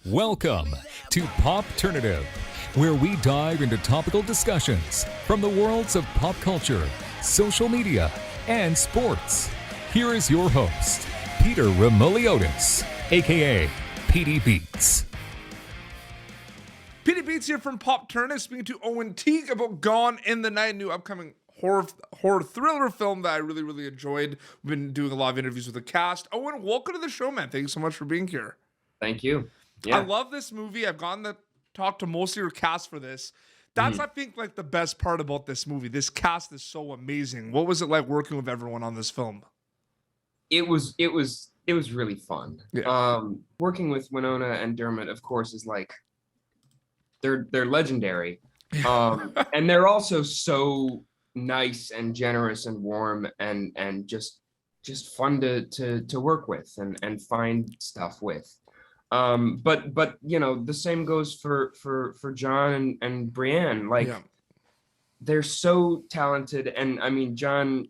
Welcome to Popternative, where we dive into topical discussions from the worlds of pop culture, social media, and sports. Here is your host, Peter Remoliotis, aka PD Beats. PD Beats here from Popternative, speaking to Owen Teague about Gone in the Night, new upcoming horror thriller film that I really enjoyed. We've been doing a lot of interviews with the cast. Owen, welcome to the show, man. Thank you so much for being here. Thank you. Yeah. I love this movie. I've gotten to talk to most of your cast for this. That's, I think, like the best part about this movie. This cast is so amazing. What was it like working with everyone on this film? It was really fun. Yeah. Working with Winona and Dermot, of course, is like they're legendary. And they're also so nice and generous and warm and just fun to work with and find stuff with. But you know, the same goes for John and Brianne. Like, they're so talented. And I mean, John,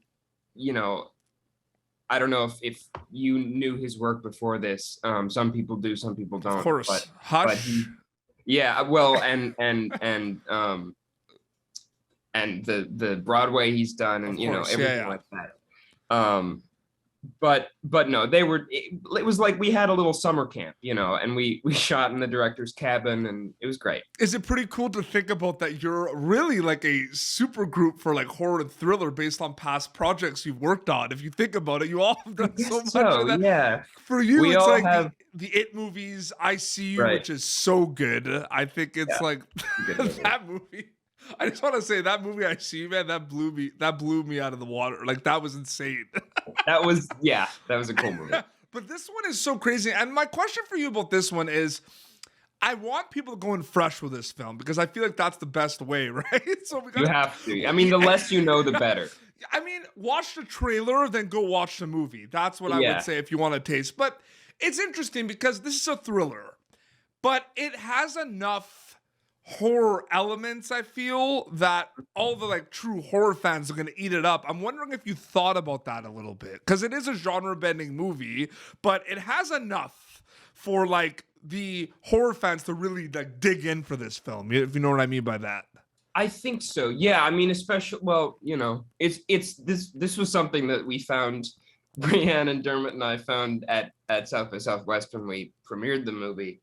you know, I don't know if you knew his work before this. Some people do, some people don't. Of course. But Hush. Yeah, well, and the Broadway he's done, and you know, everything like that. But no, it was like we had a little summer camp, you know, and we shot in the director's cabin, and it was great. Is it pretty cool to think about that you're really like a super group for like horror and thriller based on past projects you've worked on? If you think about it, you all have done so much of that. Yeah. For you, We it's all like have... the It movies, I See You, Right. which is so good. I think it's like that movie. I just want to say that movie, I See You, man, that blew me out of the water. Like, that was insane. That was a cool movie. But this one is so crazy. And my question for you about this one is, I want people to go in fresh with this film because I feel like that's the best way, right? So You have to. I mean, the less you know, the better. I mean, watch the trailer, then go watch the movie. That's what I would say if you want to taste. But it's interesting because this is a thriller, but it has enough horror elements, I feel, that all the like true horror fans are going to eat it up. I'm wondering if you thought about that a little bit, because it is a genre-bending movie, but it has enough for like the horror fans to really like dig in for this film, if you know what I mean by that. I think so. Yeah, I mean, especially, well, you know, it's this was something that we found, Brianne and Dermot and I found at South by Southwest when we premiered the movie,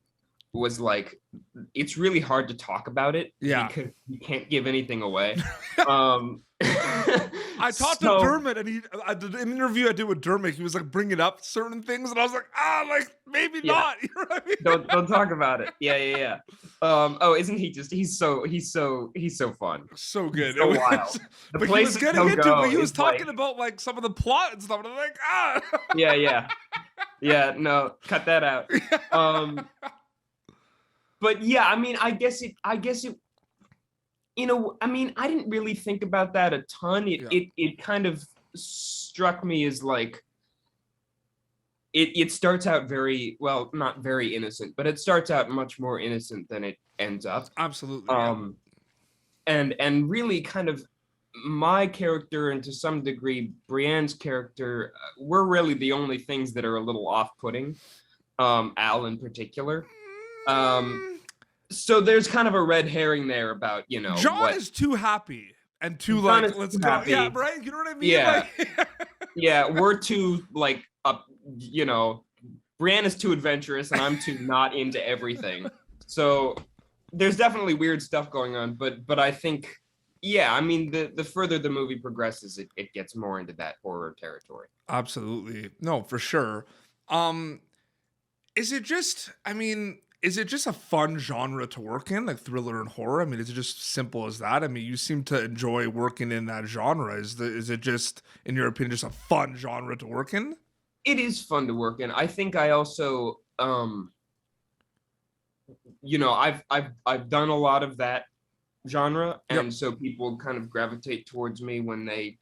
was like, it's really hard to talk about it because you can't give anything away. I talked to Dermot, and the interview I did with Dermot, he was like bringing up certain things, and I was like, like maybe not. You know what I mean? Don't talk about it. Yeah. Oh, isn't he just? He's so fun. So good. So wild. But he was getting into it, but he was talking about like some of the plot and stuff, and I'm like, Yeah. No, cut that out. But yeah, I mean, I guess it, you know, I mean, I didn't really think about that a ton. It kind of struck me as like, it starts out very, well, not very innocent, but it starts out much more innocent than it ends up. Absolutely. And really kind of my character, and to some degree Brianne's character, we're really the only things that are a little off-putting, Al in particular. So there's kind of a red herring there about, you know, John is too happy and too John like, let's go. happy. Yeah, right? You know what I mean? Yeah. Like, Yeah, we're too like you know, Brianne is too adventurous and I'm too not into everything. So there's definitely weird stuff going on, but I think, yeah, I mean, the further the movie progresses, it gets more into that horror territory. Absolutely. No, for sure. Is it just a fun genre to work in, like thriller and horror? I mean, is it just simple as that? I mean, you seem to enjoy working in that genre. Is it just, in your opinion, just a fun genre to work in? It is fun to work in. I think I also, you know, I've done a lot of that genre, and so people kind of gravitate towards me when they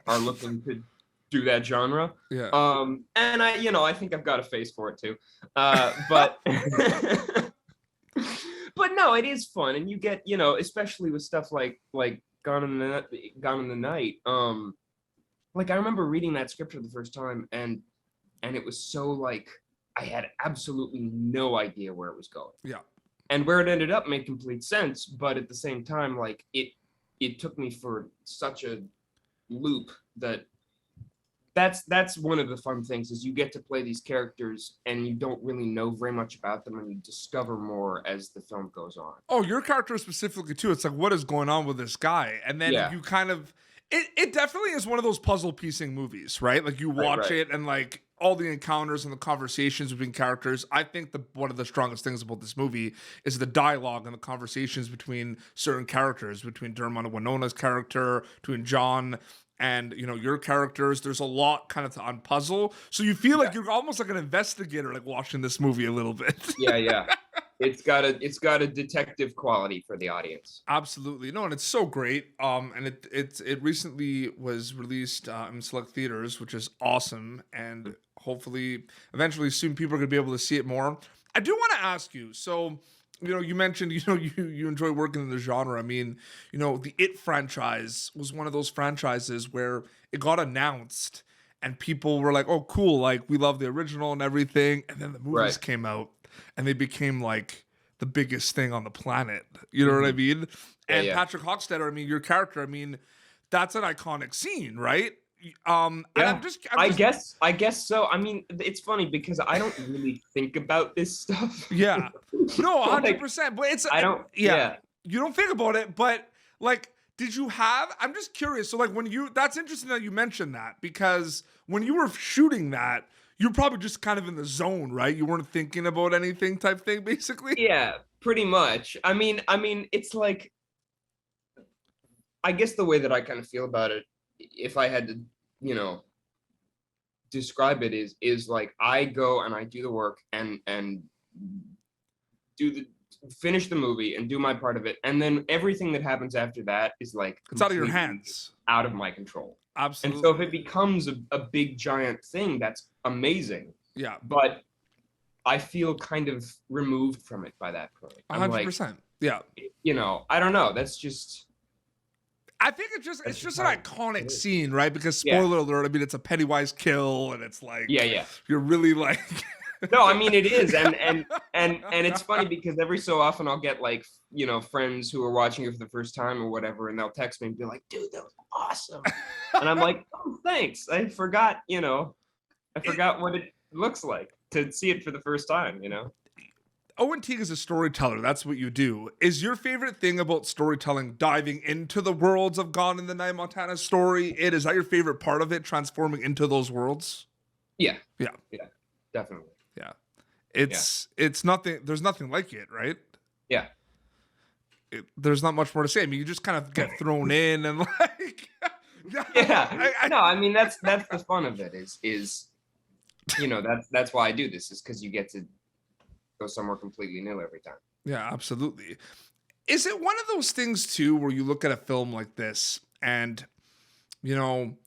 are looking to do that genre. And I think I've got a face for it too. But but no, it is fun, and you get, you know, especially with stuff like Gone in the Night. Like, I remember reading that script for the first time, and it was so like, I had absolutely no idea where it was going. Yeah. And where it ended up made complete sense, but at the same time, like it took me for such a loop that's one of the fun things is you get to play these characters and you don't really know very much about them and you discover more as the film goes on. Oh, your character specifically too. It's like, what is going on with this guy? And then you kind of, it definitely is one of those puzzle piecing movies, right? Like you watch it and like all the encounters and the conversations between characters. I think one of the strongest things about this movie is the dialogue and the conversations between certain characters, between Dermot and Winona's character, between John and, you know, your characters. There's a lot kind of to unpuzzle. So you feel like you're almost like an investigator, like watching this movie a little bit. Yeah. It's got a detective quality for the audience. Absolutely. No, and it's so great. And it recently was released in select theaters, which is awesome. And hopefully eventually soon people are gonna be able to see it more. I do want to ask you, so you know, you mentioned, you know, you enjoy working in the genre. I mean, you know, the It franchise was one of those franchises where it got announced and people were like, oh, cool, like we love the original and everything. And then the movies came out and they became like the biggest thing on the planet. You know what I mean? And Patrick Hockstetter, I mean, your character, I mean, that's an iconic scene, right? And I guess so. I mean, it's funny because I don't really think about this stuff. Yeah. No, 100%. But it's you don't think about it, but like, did you have, I'm just curious. So like that's interesting that you mentioned that, because when you were shooting that, you're probably just kind of in the zone, right? You weren't thinking about anything type thing, basically. Yeah, pretty much. I mean, it's like, I guess the way that I kind of feel about it, if I had to, you know, describe it is like I go and I do the work and finish the movie and do my part of it, and then everything that happens after that is like it's out of your hands, out of my control. Absolutely. And so if it becomes a big giant thing, that's amazing. Yeah. But I feel kind of removed from it by that point. 100%. Like, yeah. You know, I don't know. That's just. I think it's just an iconic scene, right? Because spoiler alert, I mean, it's a Pennywise kill, and it's like, you're really like. No, I mean it is, and it's funny because every so often I'll get like, you know, friends who are watching it for the first time or whatever, and they'll text me and be like, "Dude, that was awesome," and I'm like, "Oh, thanks. I forgot what it looks like to see it for the first time," you know. Owen Teague is a storyteller. That's what you do. Is your favorite thing about storytelling diving into the worlds of Gone in the Night, Montana story? Is that your favorite part of it, transforming into those worlds? Yeah, definitely. Yeah. It's nothing, there's nothing like it, right? Yeah. There's not much more to say. I mean, you just kind of get thrown in and like. No, I mean, that's the fun of it is, you know, that's why I do this, is because you get to go somewhere completely new every time. Yeah, absolutely. Is it one of those things too where you look at a film like this and, you know,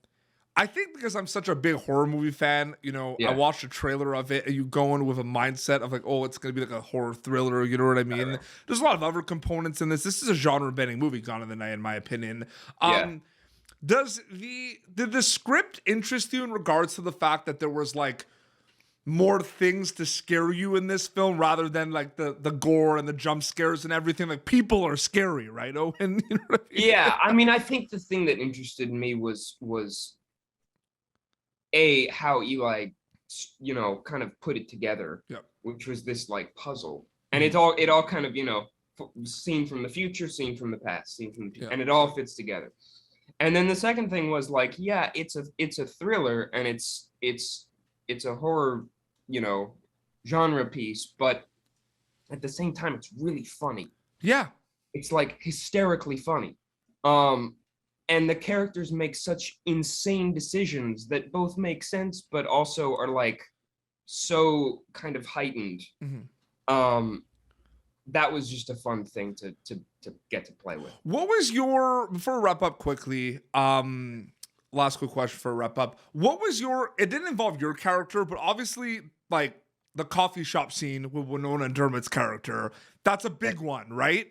I think because I'm such a big horror movie fan, you know, I watched a trailer of it and you go in with a mindset of like, oh, it's going to be like a horror thriller. You know what I mean? Right. There's a lot of other components in this. This is a genre bending movie, Gone in the Night, in my opinion. Did the script interest you in regards to the fact that there was like more things to scare you in this film rather than like the gore and the jump scares and everything? Like, people are scary, right, Owen? You know what I mean? Yeah, I mean, I think the thing that interested me was how Eli, you know, kind of put it together, which was this like puzzle, and it all kind of, you know, scene from the future, scene from the past, scene from the and it all fits together. And then the second thing was like, it's a thriller and it's a horror, you know, genre piece, but at the same time it's really funny. Yeah, it's like hysterically funny. And the characters make such insane decisions that both make sense, but also are like so kind of heightened. Mm-hmm. That was just a fun thing to get to play with. What was before we wrap up quickly, last quick question for a wrap up. What was it didn't involve your character, but obviously like the coffee shop scene with Winona and Dermot's character, that's a big one, right?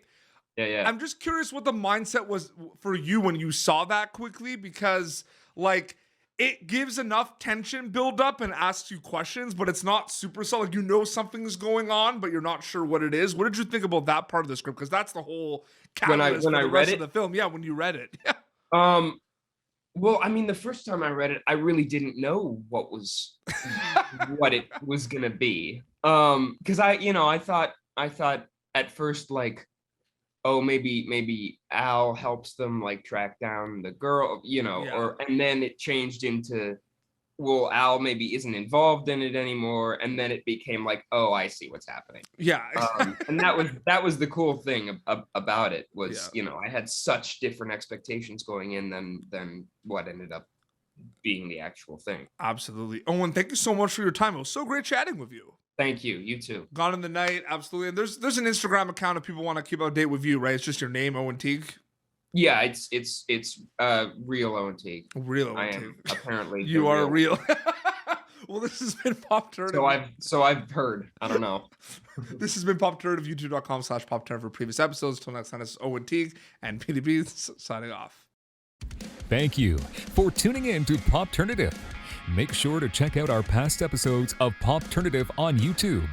Yeah. I'm just curious what the mindset was for you when you saw that quickly, because like it gives enough tension build up and asks you questions, but it's not super solid. Like, you know something's going on, but you're not sure what it is. What did you think about that part of the script? Because that's the whole catalyst when for I the read rest it? of the film. Yeah, when you read it. Yeah. Well, I mean, the first time I read it, I really didn't know what it was gonna be. Because I thought at first, like, oh, maybe Al helps them like track down the girl, Yeah. and then it changed into, well, Al maybe isn't involved in it anymore, and then it became like, oh, I see what's happening. Yeah. And that was the cool thing about it was, Yeah. I had such different expectations going in than what ended up being the actual thing. Absolutely. Owen, thank you so much for your time. It was so great chatting with you. Thank you. You too. Gone in the Night, absolutely. And there's an Instagram account if people want to keep up to date with you, right? It's just your name, Owen Teague. Yeah, it's real Owen Teague. Real Owen I Teague. am apparently You are real. Well, this has been Popternative. So I've heard. I don't know. This has been Popternative, youtube.com/Popternative for previous episodes. Till next time, this is Owen Teague and PDB signing off. Thank you for tuning in to Popternative. Make sure to check out our past episodes of Popternative on YouTube.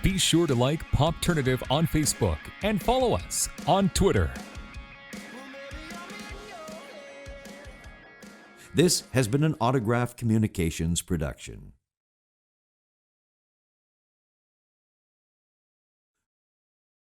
Be sure to like Popternative on Facebook and follow us on Twitter. This has been an Autograph Communications production.